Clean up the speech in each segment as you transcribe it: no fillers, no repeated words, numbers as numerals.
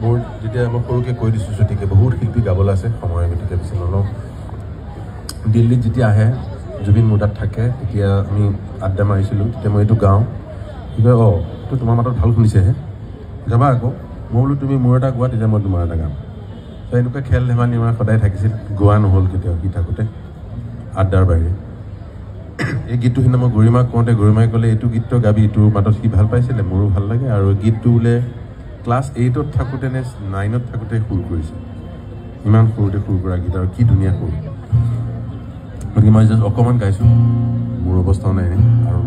মোৰ যেতিয়া মই সৰুকৈ কৈ দিছোঁ গতিকে বহুত শিল্পী গাবলৈ আছে সময় গতিকে বেছি নলওঁ দিল্লীত যেতিয়া আহে জুবিন মোৰ তাত থাকে তেতিয়া আমি আড্ডা মাৰিছিলোঁ তেতিয়া মই এইটো গাওঁ কি কয় অঁ তো তোমাৰ মাতত ভাল শুনিছেহে যাবা আকৌ মই বোলো তুমি মোৰ এটা গোৱা তেতিয়া মই তোমাৰ এটা গাম তো এনেকুৱা খেল ধেমালি আমাৰ সদায় থাকিছিল গোৱা নহ'ল কেতিয়াও সি থাকোঁতে আড্ডাৰ বাহিৰে এই গীতটো সিদিনা মই গৰিমাক কওঁতে গৰিমাই ক'লে এইটো গীতটো গাবি ইটোৰ মাতত সি ভাল পাইছিলে মোৰো ভাল লাগে আৰু গীতটো বোলে ক্লাছ 8ত থাকোঁতে নে 9ত থাকোঁতে সুৰ কৰিছে ইমান সৰুতে সুৰ কৰা গীত আৰু কি ধুনীয়া সুৰ গতিকে মই জাষ্ট অকণমান গাইছোঁ মোৰ অৱস্থাও নাই আৰু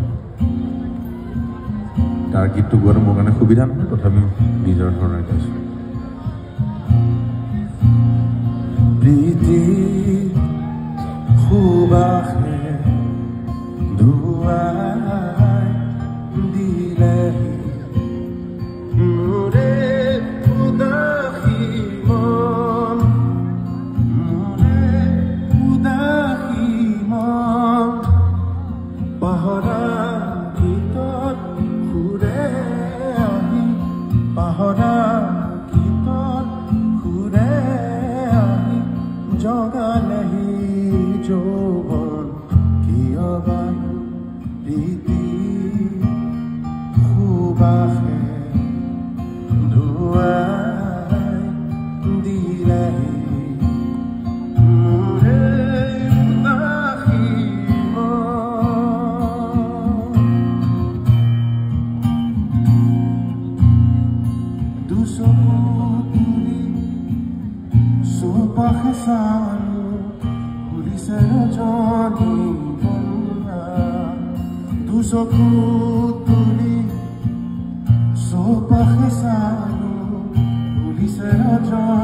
তাৰ গীতটো গোৱাটো মোৰ কাৰণে সুবিধা নহয় তথাপিও নিজৰ ধৰণে গাইছোঁ প্ৰীতি সুবাসে দুৱাই দিলেহি মোৰে উদাসী মন মোৰে উদাসী মন পাহৰা গীতত সুৰে আহি পাহৰা গীতত সুৰে আহি জগালেহি যৌৱন কিয় বাৰু প্ৰীতি সুবাসে ধুৱাই দিলেহি মোৰে উদাসী মন দুচকু তুলি চৌপাশে চালো পুলিচে ৰজনী বন্ধা দুচকু তুলি চৌপাশে চালো পুলিচে ৰজনী